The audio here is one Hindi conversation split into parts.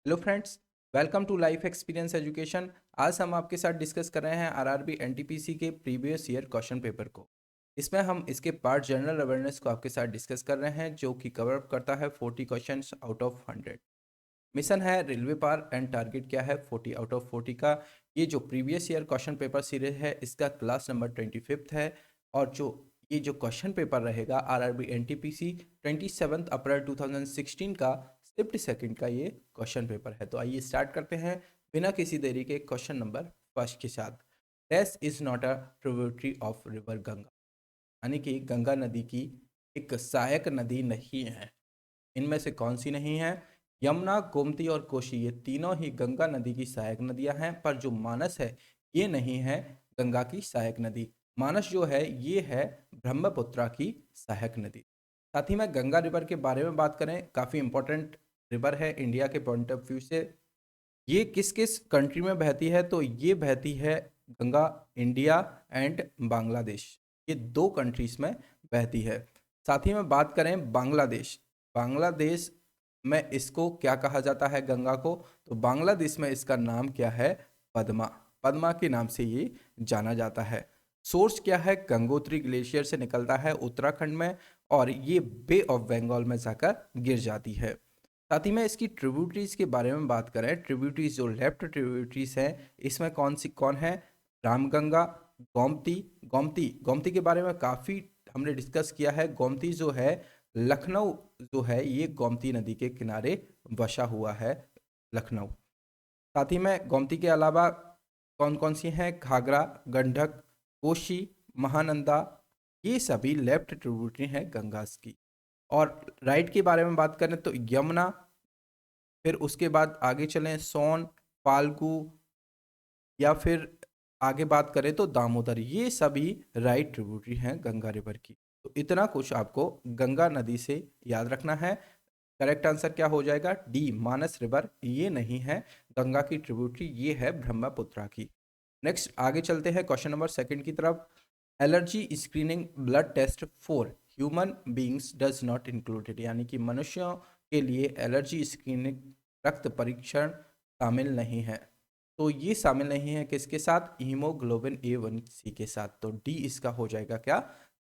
Hello friends, welcome to life experience education. आज हम आपके साथ डिस्कस कर रहे हैं आरआरबी एनटीपीसी के प्रीवियस ईयर क्वेश्चन पेपर को। इसमें हम इसके पार्ट जनरल अवेयरनेस को आपके साथ डिस्कस कर रहे हैं, जो कि कवर अप करता है 40 क्वेश्चंस आउट ऑफ 100। मिशन है रेलवे पार एंड टारगेट क्या है 40 आउट ऑफ 40 का। ये जो previous year question paper series है, इसका क्लास नंबर 25 है। और ये जो क्वेश्चन पेपर रहेगा आरआरबी एनटीपीसी 27 अप्रैल 2016 का शिफ्ट सेकंड का ये क्वेश्चन पेपर है। तो आइए स्टार्ट करते हैं बिना किसी देरी के क्वेश्चन नंबर फर्स्ट के साथ। Dash is not a tributary of river Ganga, यानी कि गंगा नदी की एक सहायक नदी नहीं है। इनमें से कौन सी नहीं है? यमुना, गोमती और कोशी, ये तीनों ही गंगा नदी की सहायक नदियां हैं। पर जो मानस है, ये नहीं है गंगा की सहायक नदी। मानस जो है, ये है ब्रह्मपुत्रा की सहायक नदी। साथ ही में गंगा रिवर के बारे में बात करें, काफ़ी इंपॉर्टेंट रिवर है इंडिया के पॉइंट ऑफ व्यू से। ये किस किस कंट्री में बहती है? तो ये बहती है गंगा इंडिया एंड बांग्लादेश, ये दो कंट्रीज में बहती है। साथ ही में बात करें बांग्लादेश, बांग्लादेश में इसको क्या कहा जाता है गंगा को? तो बांग्लादेश में इसका नाम क्या है? पद्मा। पद्मा के नाम से ये जाना जाता है। सोर्स क्या है? गंगोत्री ग्लेशियर से निकलता है उत्तराखंड में, और ये बे ऑफ बंगाल में जाकर गिर जाती है। साथ ही में इसकी ट्रिब्यूटरीज के बारे में बात करें, ट्रिब्यूटरीज जो लेफ्ट ट्रिब्यूटरीज हैं, इसमें कौन है? रामगंगा, गोमती। गोमती गोमती के बारे में काफ़ी हमने डिस्कस किया है। गोमती जो है, लखनऊ जो है, ये गोमती नदी के किनारे बसा हुआ है, लखनऊ। साथ ही में गोमती के अलावा कौन कौन सी हैं? घाघरा, गंडक, कोशी, महानंदा, ये सभी लेफ्ट ट्रिब्यूटरी हैं गंगास की। और राइट के बारे में बात करें तो यमुना, फिर उसके बाद आगे चलें सोन, फाल्गु, या फिर आगे बात करें तो दामोदर, ये सभी राइट ट्रिब्यूटरी हैं गंगा रिवर की। तो इतना कुछ आपको गंगा नदी से याद रखना है। करेक्ट आंसर क्या हो जाएगा? डी, मानस रिवर ये नहीं है गंगा की ट्रिब्यूटरी, ये है ब्रह्मपुत्रा की। नेक्स्ट आगे चलते हैं क्वेश्चन नंबर सेकंड की तरफ। Allergy screening blood test for human beings does not included, यानी कि मनुष्यों के लिए एलर्जी स्क्रीनिंग रक्त परीक्षण शामिल नहीं है। तो ये शामिल नहीं है किसके साथ? हीमोग्लोबिन A1C के साथ। तो डी इसका हो जाएगा क्या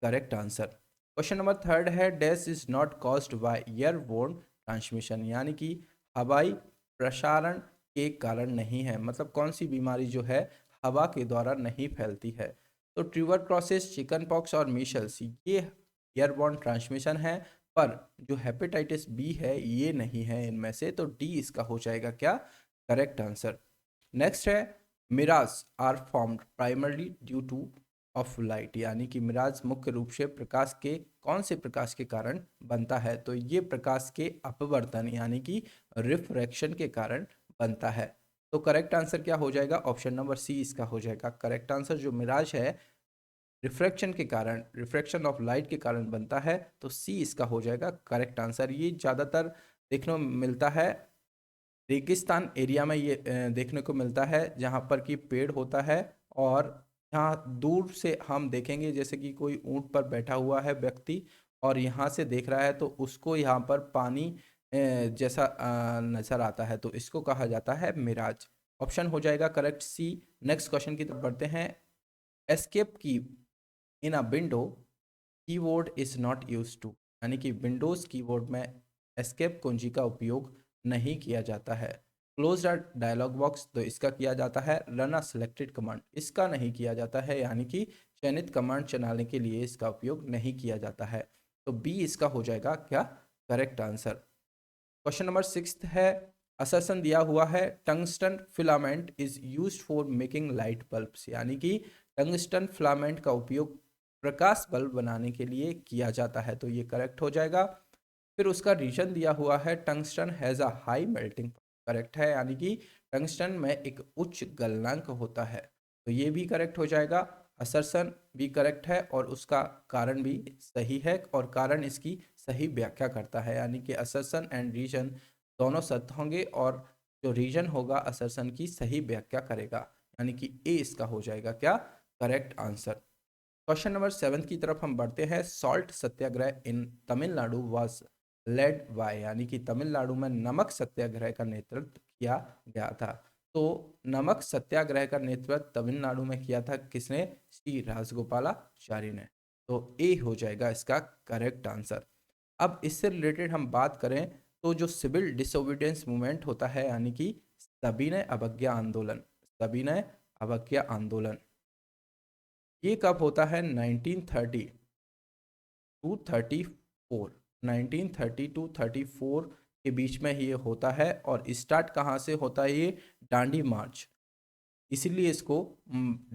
correct answer. Question number third है, dash is not caused by airborne transmission, यानी कि हवाई प्रसारण के कारण नहीं है। मतलब कौन सी बीमारी जो है हवा के द्वारा नहीं फैलती है? तो ट्यूबरक्लोसिस, चिकन पॉक्स और मीशल्स, ये एयरबोर्न ट्रांसमिशन है। पर जो हेपेटाइटिस बी है, ये नहीं है इनमें से। तो डी इसका हो जाएगा क्या करेक्ट आंसर। नेक्स्ट है, mirage are formed primarily due to of light, यानी कि मिराज मुख्य रूप से प्रकाश के कौन से प्रकाश के कारण बनता है? तो ये प्रकाश के अपवर्तन यानी कि रिफ्रैक्शन के कारण बनता है। तो करेक्ट आंसर क्या हो जाएगा? ऑप्शन नंबर सी इसका हो जाएगा करेक्ट आंसर। जो मिराज है रिफ्रैक्शन के कारण, रिफ्रैक्शन ऑफ लाइट के कारण बनता है, तो सी इसका हो जाएगा करेक्ट आंसर। ये ज़्यादातर देखने को मिलता है रेगिस्तान एरिया में, ये देखने को मिलता है जहाँ पर कि पेड़ होता है। और यहाँ दूर से हम देखेंगे जैसे कि कोई ऊंट पर बैठा हुआ है व्यक्ति, और यहाँ से देख रहा है तो उसको यहाँ पर पानी जैसा नजर आता है, तो इसको कहा जाता है मिराज। ऑप्शन हो जाएगा करेक्ट सी। नेक्स्ट क्वेश्चन की तरफ बढ़ते हैं। Escape key in a window keyboard is not use to, यानी कि विंडोज कीबोर्ड में एस्केप कुंजी का उपयोग नहीं किया जाता है। क्लोज डायलॉग बॉक्स, तो इसका किया जाता है। रन अ सिलेक्टेड कमांड, इसका नहीं किया जाता है, यानी कि चयनित कमांड चलाने के लिए इसका उपयोग नहीं किया जाता है। तो बी इसका हो जाएगा क्या correct answer. Question number six है, असर्शन दिया हुआ है tungsten filament is used for making light bulbs, यानी कि टंगस्टन फिलामेंट का उपयोग प्रकाश बल्ब बनाने के लिए किया जाता है। तो ये करेक्ट हो जाएगा। फिर उसका रीजन दिया हुआ है tungsten has a high melting, correct है, यानी कि टंगस्टन में एक उच्च गलनांक होता है। तो ये भी करेक्ट हो जाएगा। असर्शन भी करेक्ट है, और उसका कारण भी सही है, और कारण इसकी सही व्याख्या करता है, यानी कि असर्शन एंड रीजन दोनों सत्य होंगे, और जो रीजन होगा असर्शन की सही व्याख्या करेगा, यानी कि ए इसका हो जाएगा क्या correct answer. Question number seven की तरफ हम बढ़ते हैं। Salt Satyagraha in Tamil Nadu was led by, यानी कि तमिलनाडु में नमक सत्याग्रह का नेतृत्व किया गया था। तो नमक सत्याग्रह का नेतृत्व तमिलनाडु में किया था किसने? श्री राजगोपालाचारी ने। तो ए हो जाएगा इसका करेक्ट आंसर। अब इससे रिलेटेड हम बात करें तो जो सिविल डिसोबीडियंस मूवमेंट होता है यानी कि सविनय अवज्ञा आंदोलन, सविनय अवज्ञा आंदोलन, ये कब होता है? 1930 टू 34, 1930 टू 34 के बीच में ये होता है। और स्टार्ट कहाँ से होता है? ये डांडी मार्च, इसीलिए इसको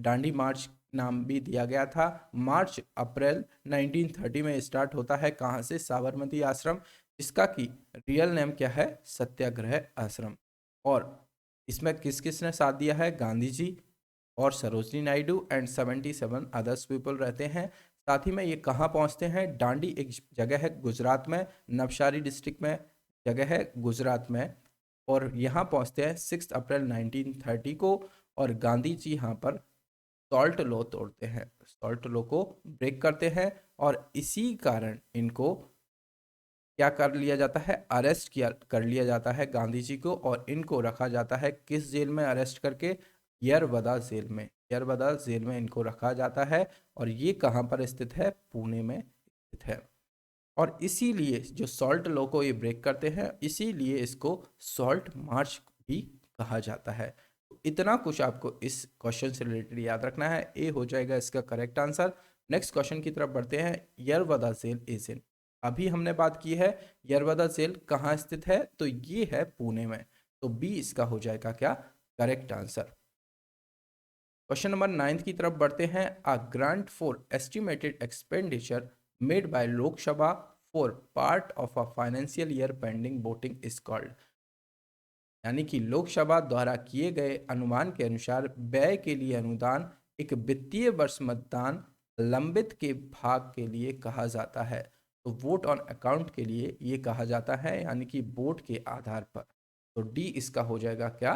डांडी मार्च नाम भी दिया गया था। मार्च अप्रैल 1930 में स्टार्ट होता है। कहाँ से? साबरमती आश्रम, जिसका कि रियल नेम क्या है? सत्याग्रह आश्रम। और इसमें किस किस ने साथ दिया है? गांधी जी और Sarojini Naidu and 77 others people रहते हैं। साथ ही में ये कहाँ पहुँचते हैं? डांडी एक जगह है गुजरात में, नवसारी डिस्ट्रिक्ट में जगह है गुजरात में। और यहाँ पहुँचते हैं 6 अप्रैल 1930 को। और गांधी जी यहाँ पर सॉल्ट लॉ तोड़ते हैं, सॉल्ट लॉ को ब्रेक करते हैं। और इसी कारण इनको क्या कर लिया जाता है? अरेस्ट किया कर लिया जाता है गांधी जी को। और इनको रखा जाता है किस जेल में अरेस्ट करके? यरवदा जेल में, यरवदा जेल में इनको रखा जाता है। और ये कहाँ पर स्थित है? पुणे में स्थित है। और इसीलिए जो सॉल्ट लॉ को ये ब्रेक करते हैं, इसीलिए इसको सॉल्ट मार्च भी कहा जाता है। तो इतना कुछ आपको इस क्वेश्चन से रिलेटेड याद रखना है। ए हो जाएगा इसका करेक्ट आंसर। नेक्स्ट क्वेश्चन की तरफ बढ़ते हैं। यरवदा जेल इज इन, अभी हमने बात की है यरवदा जेल कहाँ स्थित है, तो ये है पुणे में। तो बी इसका हो जाएगा क्या? Correct answer. क्वेश्चन नंबर 9 की तरफ बढ़ते हैं। A grant for estimated expenditure made by लोक सभा for part of a financial year pending voting is called, यानी कि लोकसभा द्वारा किए गए अनुमान के अनुसार व्यय के लिए अनुदान एक वित्तीय वर्ष मतदान लंबित के भाग के लिए कहा जाता है। तो वोट ऑन अकाउंट के लिए ये कहा जाता है, यानी कि वोट के आधार पर। तो डी इसका हो जाएगा क्या?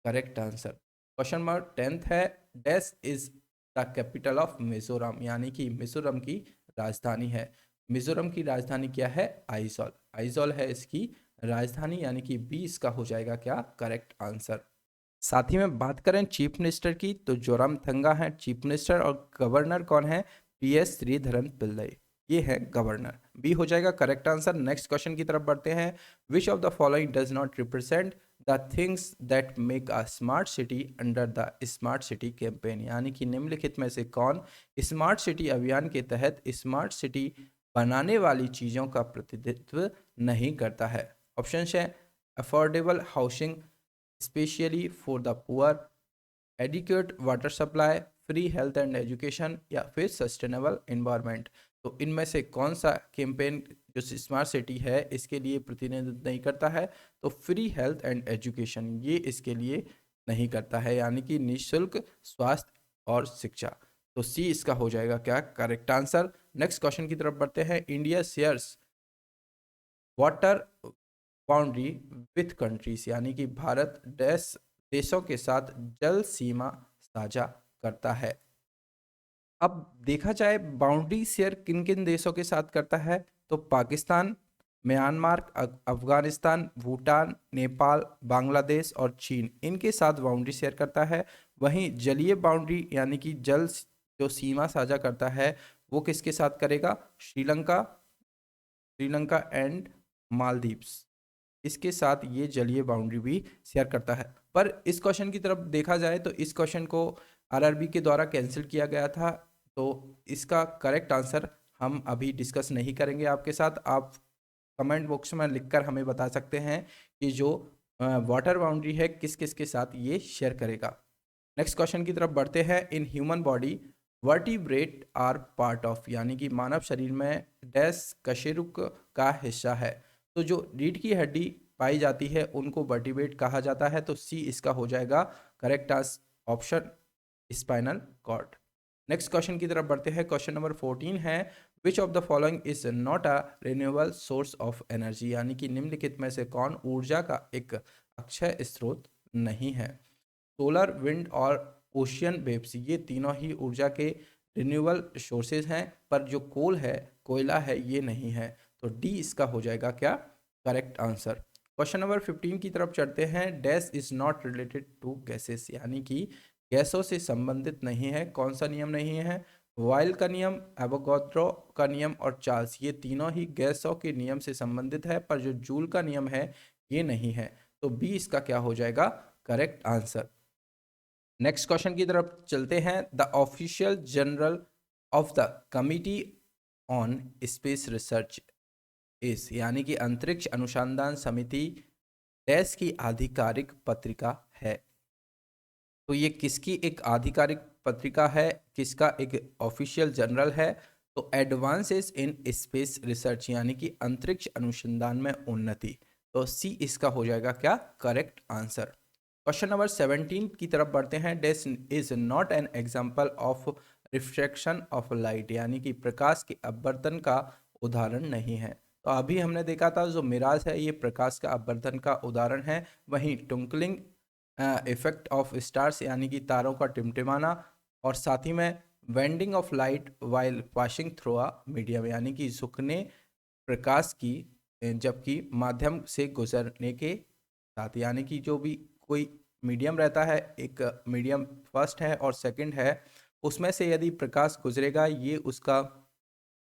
Correct answer. क्वेश्चन नंबर 10 है। Dash is the capital of Mizoram, यानी कि मिजोरम की राजधानी है। मिजोरम की राजधानी क्या है? आइजॉल, आइजॉल है इसकी राजधानी, यानी कि बी इसका हो जाएगा क्या? Correct answer. साथ ही में बात करें चीफ मिनिस्टर की, तो जोरामथंगा है चीफ मिनिस्टर। और गवर्नर कौन है? पीएस श्रीधरन पिल्लई, ये है गवर्नर। बी हो जाएगा करेक्ट आंसर। नेक्स्ट क्वेश्चन की तरफ बढ़ते हैं। विच of the following does not represent the things that make a smart city under the smart city campaign, यानी कि निम्नलिखित में से कौन स्मार्ट सिटी अभियान के तहत स्मार्ट सिटी बनाने वाली चीज़ों का प्रतिनिधित्व नहीं करता है? ऑप्शन है affordable housing specially for the poor, adequate water supply, free health and education, या फिर सस्टेनेबल इन्वायरमेंट। तो इनमें से कौन सा कैंपेन जो स्मार्ट सिटी है इसके लिए प्रतिनिधित्व नहीं करता है? तो फ्री हेल्थ एंड एजुकेशन ये इसके लिए नहीं करता है, यानी कि निःशुल्क स्वास्थ्य और शिक्षा। तो सी इसका हो जाएगा क्या? Correct answer. नेक्स्ट क्वेश्चन की तरफ बढ़ते हैं। India shares water boundary with countries, यानी कि भारत देशों के साथ जल सीमा साझा करता है। अब देखा जाए बाउंड्री शेयर किन किन देशों के साथ करता है, तो पाकिस्तान, म्यांमार, अफगानिस्तान, भूटान, नेपाल, बांग्लादेश और चीन, इनके साथ बाउंड्री शेयर करता है। वहीं जलीय बाउंड्री यानी कि जल जो सीमा साझा करता है वो किसके साथ करेगा? श्रीलंका, श्रीलंका एंड मालदीव्स, इसके साथ ये जलीय बाउंड्री भी शेयर करता है। पर इस क्वेश्चन की तरफ देखा जाए तो इस क्वेश्चन को आरआरबी के द्वारा कैंसिल किया गया था। तो इसका करेक्ट आंसर हम अभी डिस्कस नहीं करेंगे आपके साथ। आप कमेंट बॉक्स में लिखकर हमें बता सकते हैं कि जो वाटर बाउंड्री है किस किस के साथ ये शेयर करेगा। नेक्स्ट क्वेश्चन की तरफ बढ़ते हैं। In human body vertebrate are part of, यानी कि मानव शरीर में डैश कशेरुक का हिस्सा है। तो जो रीढ़ की हड्डी पाई जाती है उनको वर्टिब्रेट कहा जाता है। तो सी इसका हो जाएगा correct option spinal cord. Next question की तरफ बढ़ते हैं। क्वेश्चन नंबर 14 है। Which of the following is not a renewable source of energy, यानी कि निम्नलिखित में से कौन ऊर्जा का एक अक्षय स्रोत नहीं है? सोलर, विंड और ओशियन वेव्स, ये तीनों ही ऊर्जा के रिन्यूएबल सोर्सेज हैं। पर जो कोल है, कोयला है, ये नहीं है। तो डी इसका हो जाएगा क्या? Correct answer. क्वेश्चन नंबर 15 की तरफ चढ़ते हैं। Dash is not related to gases, यानी कि गैसों से संबंधित नहीं है। कौन सा नियम नहीं है? बॉयल का नियम, एवोगाड्रो का नियम और चार्ल्स, ये तीनों ही गैसों के नियम से संबंधित है, पर जो जूल का नियम है ये नहीं है। तो बी इसका क्या हो जाएगा करेक्ट आंसर। नेक्स्ट क्वेश्चन की तरफ चलते हैं। The official general of the committee on space research इस, यानी कि अंतरिक्ष अनुसंधान समिति डैश की आधिकारिक पत्रिका है। तो ये किसकी एक आधिकारिक पत्रिका है, किसका एक ऑफिशियल जर्नल है? तो एडवांसेस इन स्पेस रिसर्च, यानी कि अंतरिक्ष अनुसंधान में उन्नति। तो सी इसका हो जाएगा क्या करेक्ट आंसर। क्वेश्चन नंबर 17 की तरफ बढ़ते हैं। Dash is not an example of refraction of light, यानी कि प्रकाश के अपवर्तन का उदाहरण नहीं है। तो अभी हमने देखा था जो मिराज है ये प्रकाश का अपवर्तन का उदाहरण है। वहीं ट्विंकलिंग इफेक्ट ऑफ स्टार्स, यानी कि तारों का टिमटिमाना, और साथ ही में vending of light while passing through a medium, यानी कि झुकने प्रकाश की जबकि माध्यम से गुजरने के साथ, यानी कि जो भी कोई मीडियम रहता है, एक मीडियम फर्स्ट है और सेकंड है, उसमें से यदि प्रकाश गुजरेगा ये उसका,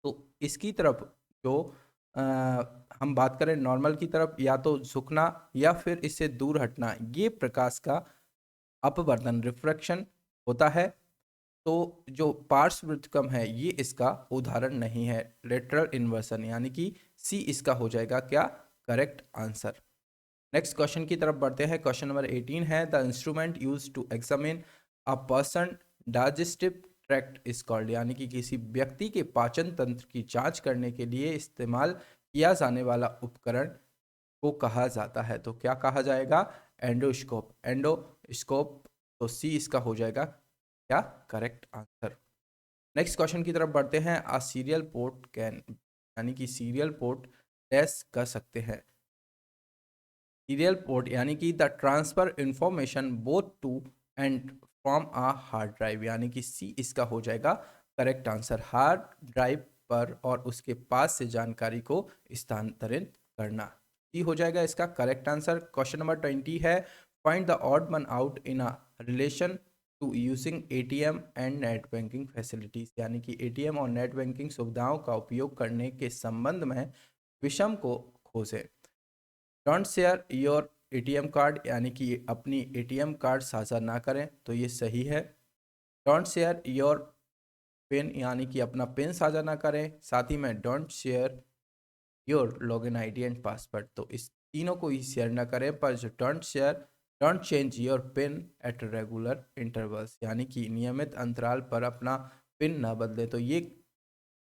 तो इसकी तरफ जो आ, हम बात करें नॉर्मल की तरफ, या तो झुकना या फिर इससे दूर हटना, ये प्रकाश का अपवर्तन रिफ्रैक्शन होता है। तो जो पार्श्व व्युत्क्रम है ये इसका उदाहरण नहीं है, लेटरल इन्वर्सन, यानी कि सी इसका हो जाएगा क्या करेक्ट आंसर। नेक्स्ट क्वेश्चन की तरफ बढ़ते हैं। क्वेश्चन नंबर 18 है। The instrument use to examine a person digestive tract is called, यानी कि किसी व्यक्ति के पाचन तंत्र की जांच करने के लिए इस्तेमाल किया जाने वाला उपकरण को कहा जाता है। तो क्या कहा जाएगा? Endoscope, endoscope. तो सी इसका हो जाएगा क्या करेक्ट आंसर। नेक्स्ट क्वेश्चन की तरफ बढ़ते हैं। आ सीरियल पोर्ट कैन, यानी कि सीरियल पोर्ट डैश कर सकते हैं। सीरियल पोर्ट यानी कि the transfer information both to and from a hard drive, यानी कि सी इसका हो जाएगा करेक्ट आंसर। हार्ड ड्राइव पर और उसके पास से जानकारी को स्थानांतरित करना, सी हो जाएगा इसका करेक्ट आंसर। क्वेश्चन नंबर 20 है। Find the odd one out in a relation to using ATM and net banking facilities, यानी कि एटीएम और नेट बैंकिंग सुविधाओं का उपयोग करने के संबंध में विषम को खोजें। Don't share your ATM card, यानी कि अपनी एटीएम कार्ड साझा ना करें, तो ये सही है। डोंट शेयर योर पिन, यानी कि अपना पिन साझा ना करें। साथ ही में don't share your login ID and password, तो इस तीनों को ही शेयर ना करें। पर जो don't change your pin at regular intervals, यानी कि नियमित अंतराल पर अपना पिन ना बदले, तो ये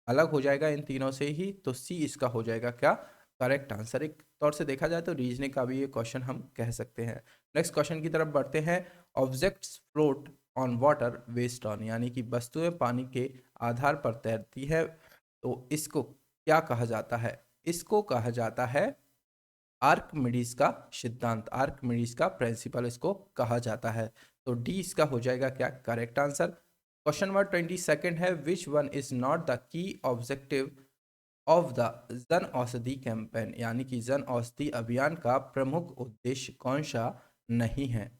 अलग हो जाएगा इन तीनों से ही। तो सी इसका हो जाएगा क्या करेक्ट आंसर। एक तौर से देखा जाए तो रीजनिंग का भी ये क्वेश्चन हम कह सकते हैं। नेक्स्ट क्वेश्चन की तरफ बढ़ते हैं। Objects float on water west on, यानी कि वस्तुएं पानी के आधार पर तैरती है, तो इसको क्या कहा जाता है? इसको कहा जाता है आर्किमिडीज का सिद्धांत, आर्किमिडीज का प्रिंसिपल इसको कहा जाता है। तो डी इसका हो जाएगा क्या करेक्ट आंसर। क्वेश्चन नंबर 22 है। Which one is not the key objective of the Jan Aushadhi campaign, यानी कि जन औषधि अभियान का प्रमुख उद्देश्य कौन सा नहीं है?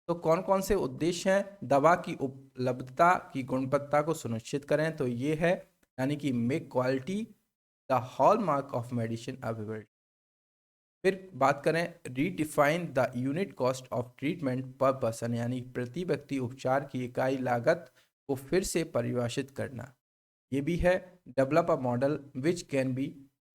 तो कौन कौन से उद्देश्य हैं? दवा की उपलब्धता की गुणवत्ता को सुनिश्चित करें, तो ये है, यानी कि make quality the hallmark of medicine available. फिर बात करें redefine the unit cost of treatment पर पर्सन, यानी प्रति व्यक्ति उपचार की इकाई लागत को फिर से परिभाषित करना। ये भी है develop a model which can be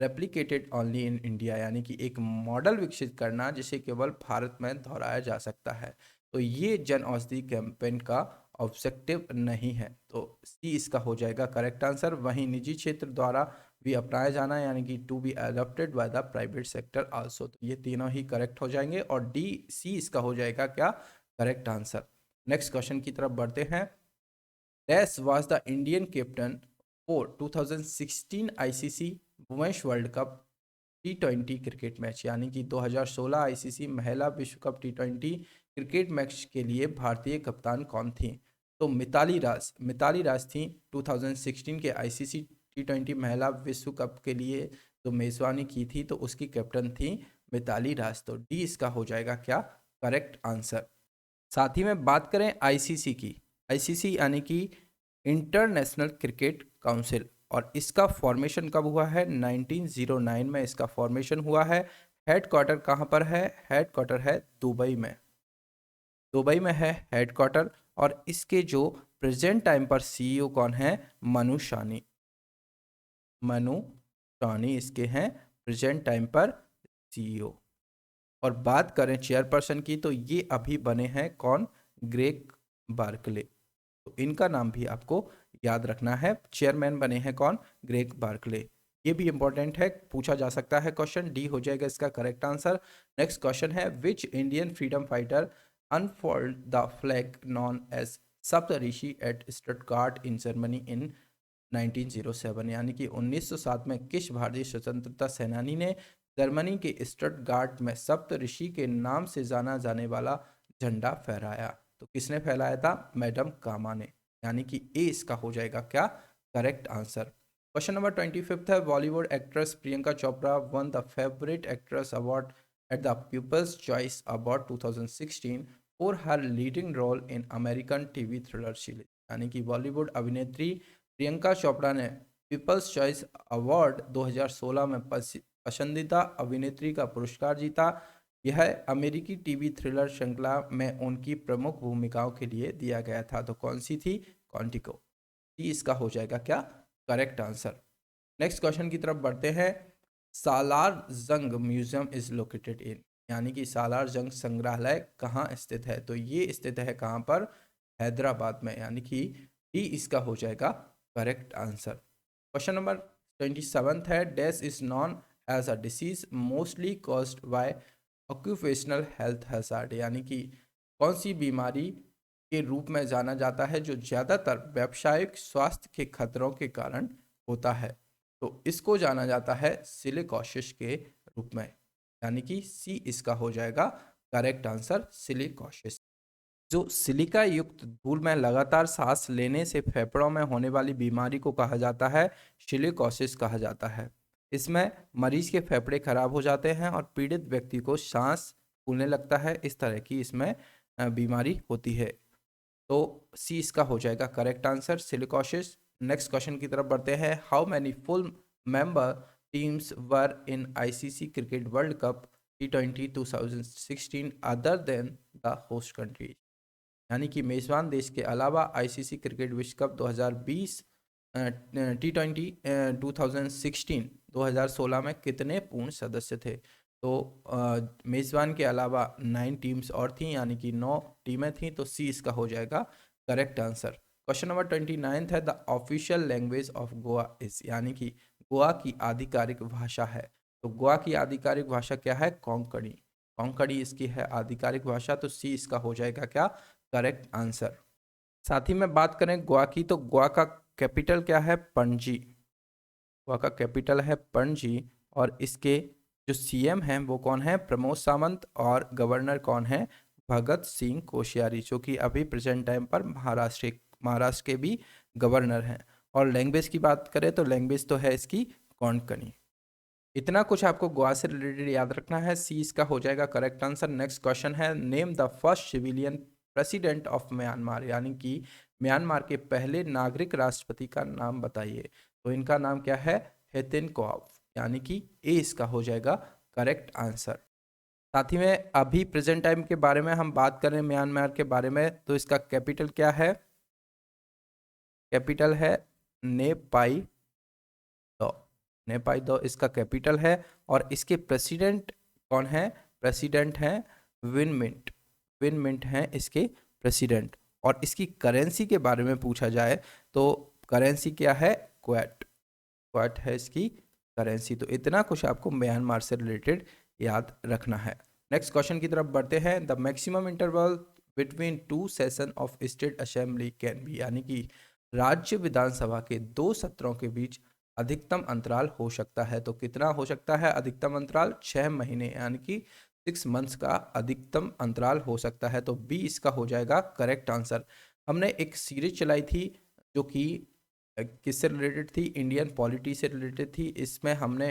replicated only in India, यानी कि एक मॉडल विकसित करना जिसे केवल भारत में दोहराया जा सकता है। तो ये जन औषधि कैंपेन का ऑब्जेक्टिव नहीं है, तो सी इसका हो जाएगा करेक्ट आंसर। वहीं निजी क्षेत्र द्वारा भी अपनाया जाना, यानी कि to be adopted by the private sector also, तो ये तीनों ही करेक्ट हो जाएंगे और डी सी इसका हो जाएगा क्या करेक्ट आंसर। नेक्स्ट क्वेश्चन की तरफ बढ़ते हैं। Dash was the Indian captain for 2016 ICC women's world cup T20 cricket match, यानी कि 2016 आईसीसी महिला विश्व कप T20 क्रिकेट मैच के लिए भारतीय कप्तान कौन थी? तो मिताली राज थी। 2016 के आईसीसी T20 महिला विश्व कप के लिए जो मेजबानी की थी, तो उसकी कैप्टन थी मिताली राज। तो डी इसका हो जाएगा क्या करेक्ट आंसर। साथ ही में बात करें आईसीसी की, आईसीसी यानी कि इंटरनेशनल क्रिकेट काउंसिल, और इसका फॉर्मेशन कब हुआ है? 1909 में इसका फॉर्मेशन हुआ है। हेडक्वार्टर कहाँ पर है? हेडक्वार्टर है दुबई में, दुबई में है हेडक्वार्टर। और इसके जो प्रेजेंट टाइम पर सीईओ कौन है? मनु शानी, मनु शानी इसके हैं प्रेजेंट टाइम पर सीईओ। और बात करें चेयरपर्सन की, तो ये अभी बने हैं कौन? Greg Barclay. तो इनका नाम भी आपको याद रखना है। चेयरमैन बने हैं कौन? Greg Barclay. ये भी इंपॉर्टेंट है, पूछा जा सकता है क्वेश्चन। डी हो जाएगा इसका करेक्ट आंसर। नेक्स्ट क्वेश्चन है, which Indian freedom fighter unfold the flag known as Saptarishi at Stuttgart in Germany in 1907, यानी कि 1907 में किस भारतीय स्वतंत्रता सेनानी ने जर्मनी के स्टटगार्ट में सप्तऋषि के नाम से जाना जाने वाला झंडा फहराया? तो किसने फैलाया था? मैडम कामा ने, यानी कि ए इसका हो जाएगा क्या करेक्ट आंसर। क्वेश्चन नंबर 25 है, Bollywood actress Priyanka Chopra won the favourite actress award at the people's choice award 2016 for her leading role in American TV thriller series, यानी कि बॉलीवुड अभिनेत्री प्रियंका चोपड़ा ने पीपल्स चॉइस अवार्ड 2016 में पसंदीदा अभिनेत्री का पुरस्कार जीता। यह अमेरिकी टीवी थ्रिलर श्रृंखला में उनकी प्रमुख भूमिकाओं के लिए दिया गया था। तो कौन सी थी? क्वांटिको। इसका हो जाएगा क्या करेक्ट आंसर। नेक्स्ट क्वेश्चन की तरफ बढ़ते हैं। सालार जंग म्यूजियम इज लोकेटेड इन, यानी कि सालार जंग संग्रहालय कहाँ स्थित है? तो ये स्थित है कहाँ पर? हैदराबाद में, यानी कि डी इसका हो जाएगा करेक्ट आंसर। क्वेश्चन नंबर 27 है, dash is known as a disease mostly caused by occupational health hazard, यानी कि कौन सी बीमारी के रूप में जाना जाता है जो ज़्यादातर व्यावसायिक स्वास्थ्य के खतरों के कारण होता है? तो इसको जाना जाता है सिलिकोसिस के रूप में, यानी कि सी इसका हो जाएगा करेक्ट आंसर सिलिकोसिस। जो सिलिका युक्त धूल में लगातार सांस लेने से फेफड़ों में होने वाली बीमारी को कहा जाता है सिलिकोसिस कहा जाता है। इसमें मरीज के फेफड़े खराब हो जाते हैं और पीड़ित व्यक्ति को सांस फूलने लगता है, इस तरह की इसमें बीमारी होती है। तो सी इसका हो जाएगा correct answer silicosis. Next question की तरफ बढ़ते हैं, how many full member teams were in ICC cricket world cup T20 2016 other than the host country, यानी कि मेजबान देश के अलावा आईसीसी क्रिकेट विश्व कप 2020 T20 2016 में कितने पूर्ण सदस्य थे? तो मेजबान के अलावा 9 टीम्स और थी, यानी कि 9 टीमें थीं। तो सी इसका हो जाएगा करेक्ट आंसर। क्वेश्चन नंबर 29 है, the official language of Goa is, यानी कि गोवा की आधिकारिक भाषा है। तो गोवा की आधिकारिक भाषा क्या है? कोंकणी, कोंकणी इसकी है आधिकारिक भाषा। तो सी इसका हो जाएगा क्या करेक्ट आंसर। साथ ही में बात करें गोवा की, तो गोवा का कैपिटल क्या है? पणजी, गोवा का कैपिटल है पणजी। और इसके जो सीएम हैं वो कौन है? प्रमोद सावंत। और गवर्नर कौन है? भगत सिंह कोश्यारी, जो कि अभी प्रेजेंट टाइम पर महाराष्ट्र के भी गवर्नर हैं। और लैंग्वेज की बात करें तो लैंग्वेज तो है इसकी कोंकणी। इतना कुछ आपको गोवा से रिलेटेड याद रखना है। सी इसका हो जाएगा करेक्ट आंसर। नेक्स्ट क्वेश्चन है, name the first civilian president of Myanmar, यानी कि म्यांमार के पहले नागरिक राष्ट्रपति का नाम बताइए। तो इनका नाम क्या है? हेतिन कोआफ, यानी कि ए इसका हो जाएगा करेक्ट आंसर। साथ ही में अभी प्रेजेंट टाइम के बारे में हम बात करें म्यांमार के बारे में, तो इसका कैपिटल क्या है? कैपिटल है नेपाई दो, नेपाई दो इसका कैपिटल है। और इसके प्रेसिडेंट कौन है? प्रेसिडेंट हैं विन मिंट, विन मिंट हैं इसके प्रेसिडेंट। और इसकी करेंसी के बारे में पूछा जाए तो करेंसी क्या है? क्वेट, क्वेट है इसकी करेंसी। तो इतना कुछ आपको म्यांमार से रिलेटेड याद रखना है। नेक्स्ट क्वेश्चन की तरफ बढ़ते हैं, the maximum interval between 2 session of state assembly can be, यानी कि राज्य विधानसभा के 2 सत्रों के बीच अधिकतम अंतराल हो सकता है। तो कितना हो सकता है अधिकतम अंतराल? 6 महीने, यानी कि 6 मंथ्स का अधिकतम अंतराल हो सकता है। तो बी इसका हो जाएगा करेक्ट आंसर। हमने एक सीरीज चलाई थी जो कि किससे रिलेटेड थी? इंडियन पॉलिटी से रिलेटेड थी। इसमें हमने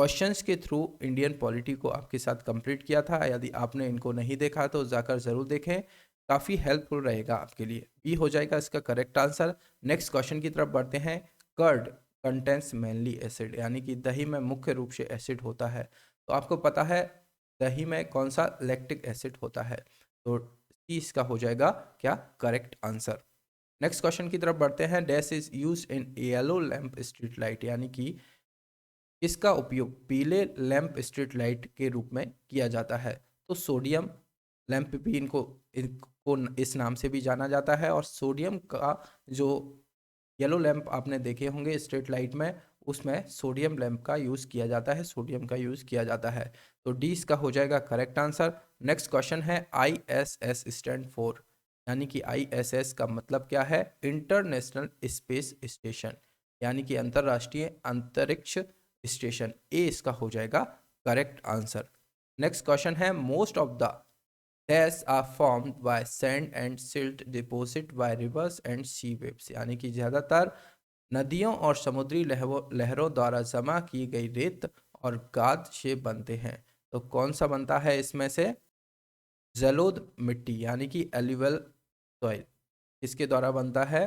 क्वेश्चंस के थ्रू इंडियन पॉलिटी को आपके साथ कंप्लीट किया था। यदि आपने इनको नहीं देखा तो जाकर ज़रूर देखें, काफ़ी हेल्पफुल रहेगा आपके लिए। बी हो जाएगा इसका करेक्ट आंसर। नेक्स्ट क्वेश्चन की तरफ बढ़ते हैं। कर्ड कंटेंट्स मेनली एसिड, यानी कि दही में मुख्य रूप से एसिड होता है। तो आपको पता है दही में कौन सा लैक्टिक एसिड होता है, तो सी इसका हो जाएगा क्या करेक्ट आंसर। नेक्स्ट क्वेश्चन की तरफ बढ़ते हैं। Dash is use in yellow lamp street light, यानी कि इसका उपयोग पीले लैंप स्ट्रीट लाइट के रूप में किया जाता है। तो सोडियम लैंप भी इनको इस नाम से भी जाना जाता है। और सोडियम का जो येलो लैंप आपने देखे होंगे स्ट्रीट लाइट में, उसमें सोडियम लैंप का यूज़ किया जाता है, सोडियम का यूज़ किया जाता है। तो डी इसका हो जाएगा करेक्ट आंसर। नेक्स्ट क्वेश्चन है ISS स्टैंड फॉर, यानी कि ISS का मतलब क्या है? इंटरनेशनल स्पेस स्टेशन, यानी कि अंतर्राष्ट्रीय अंतरिक्ष स्टेशन। ए इसका हो जाएगा करेक्ट आंसर। नेक्स्ट क्वेश्चन है most of the dash are formed by sand and silt deposit by rivers and sea waves, यानी कि ज़्यादातर नदियों और समुद्री लहरों द्वारा जमा की गई रेत और गाद से बनते हैं। तो कौन सा बनता है इसमें से? जलोद मिट्टी, यानी कि एल्यूवल सॉइल, इसके द्वारा बनता है?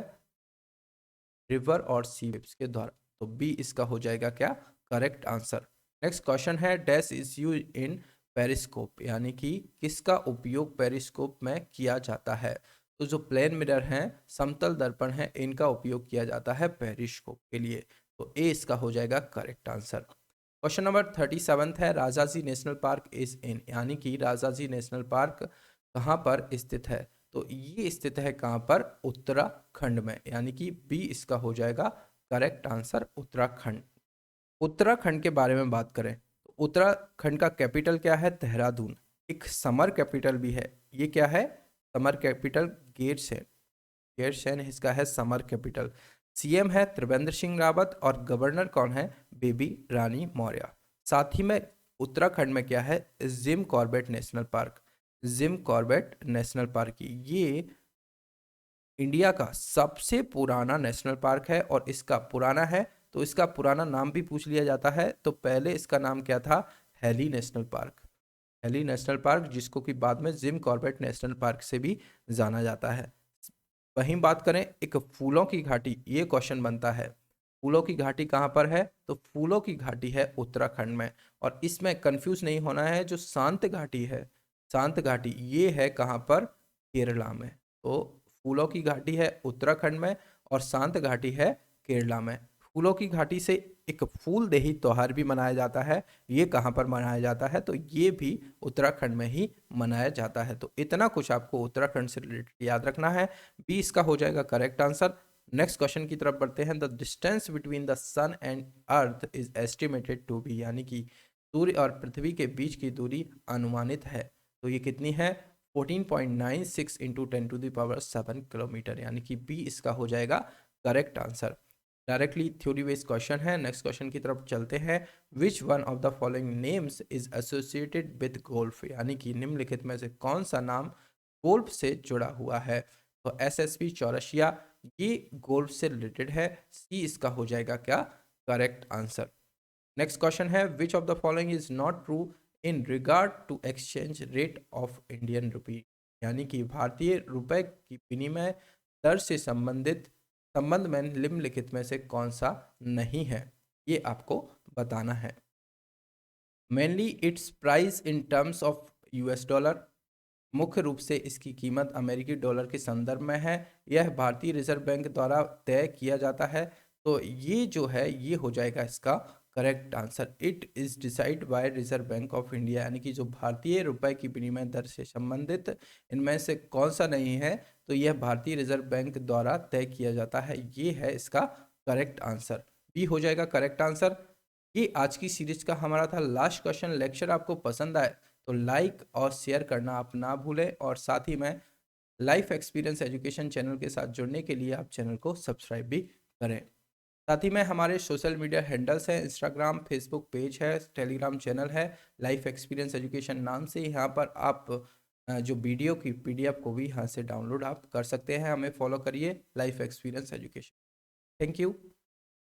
रिवर और सी वेव्स के द्वारा। तो बी इसका हो जाएगा क्या करेक्ट आंसर। नेक्स्ट क्वेश्चन है dash is use in periscope, यानी कि किसका उपयोग पेरिस्कोप में किया जाता है? तो जो प्लेन मिरर हैं, समतल दर्पण हैं, इनका उपयोग किया जाता है पेरिस्कोप के लिए। तो ए इसका हो जाएगा करेक्ट आंसर। क्वेश्चन नंबर 37 है Rajaji national park is in, यानी कि राजाजी नेशनल पार्क कहाँ पर स्थित है? तो ये स्थित है कहाँ पर? उत्तराखंड में, यानी कि बी इसका हो जाएगा करेक्ट आंसर उत्तराखंड। उत्तराखंड के बारे में बात करें तो उत्तराखंड का कैपिटल क्या है? देहरादून। एक समर कैपिटल भी है, ये क्या है? Summer capital Gairsain. गैरसैंण इसका है समर कैपिटल। सीएम है त्रिवेंद्र सिंह रावत और गवर्नर कौन है? बेबी रानी मौर्य। साथ ही में उत्तराखंड में क्या है? Jim Corbett national park. Jim Corbett national park ये इंडिया का सबसे पुराना नेशनल पार्क है। और इसका पुराना है तो इसका पुराना नाम भी पूछ लिया जाता है। तो पहले इसका नाम क्या था? Heli national park. Heli national park, जिसको कि बाद में जिम कॉर्बेट नेशनल पार्क से भी जाना जाता है। वहीं बात करें एक फूलों की घाटी, ये क्वेश्चन बनता है फूलों की घाटी कहाँ पर है? तो फूलों की घाटी है उत्तराखंड में। और इसमें कंफ्यूज नहीं होना है, जो शांत घाटी है, शांत घाटी ये है कहाँ पर? केरला में। तो फूलों की घाटी है उत्तराखंड में और शांत घाटी है केरला में। फूलों की घाटी से एक फूल देही त्योहार भी मनाया जाता है, ये कहाँ पर मनाया जाता है? तो ये भी उत्तराखंड में ही मनाया जाता है। तो इतना कुछ आपको उत्तराखंड से रिलेटेड याद रखना है। बी इसका हो जाएगा करेक्ट आंसर। नेक्स्ट क्वेश्चन की तरफ बढ़ते हैं। The distance between the sun and earth is estimated to be, यानी कि सूर्य और पृथ्वी के बीच की दूरी अनुमानित है। तो ये कितनी है? 14.96 इंटू 10⁻7 किलोमीटर, यानी कि बी इसका हो जाएगा correct answer. Directly theory based question है। नेक्स्ट क्वेश्चन की तरफ चलते हैं। Which one of the following names is associated with golf, यानी कि निम्नलिखित में से कौन सा नाम गोल्फ से जुड़ा हुआ है? तो SSB चौरसिया ये गोल्फ से रिलेटेड है। सी इसका हो जाएगा क्या करेक्ट आंसर। नेक्स्ट क्वेश्चन है which of the following is not true in regard to exchange rate of Indian rupee, यानी कि भारतीय रुपए की विनिमय दर से संबंध में निम्नलिखित में से कौन सा नहीं है, ये आपको बताना है। Mainly it's price in terms of US dollar, मुख्य रूप से इसकी कीमत अमेरिकी डॉलर के संदर्भ में है। यह भारतीय रिजर्व बैंक द्वारा तय किया जाता है। तो ये जो है ये हो जाएगा इसका correct answer. It is decide by Reserve Bank of India, यानी कि जो भारतीय रुपए की विनिमय दर से संबंधित इनमें से कौन सा नहीं है? तो यह भारतीय रिजर्व बैंक द्वारा तय किया जाता है। ये है इसका करेक्ट आंसर। बी हो जाएगा करेक्ट आंसर। ये आज की सीरीज का हमारा था लास्ट क्वेश्चन। लेक्चर आपको पसंद आए तो लाइक और शेयर करना आप ना भूलें। और साथ ही में लाइफ एक्सपीरियंस एजुकेशन चैनल के साथ जुड़ने के लिए आप चैनल को सब्सक्राइब भी करें। साथ ही में हमारे सोशल मीडिया हैंडल्स हैं, इंस्टाग्राम फेसबुक पेज है, टेलीग्राम चैनल है लाइफ एक्सपीरियंस एजुकेशन नाम से। यहाँ पर आप जो वीडियो की PDF को भी यहाँ से डाउनलोड आप कर सकते हैं। हमें फॉलो करिए life experience education. Thank you.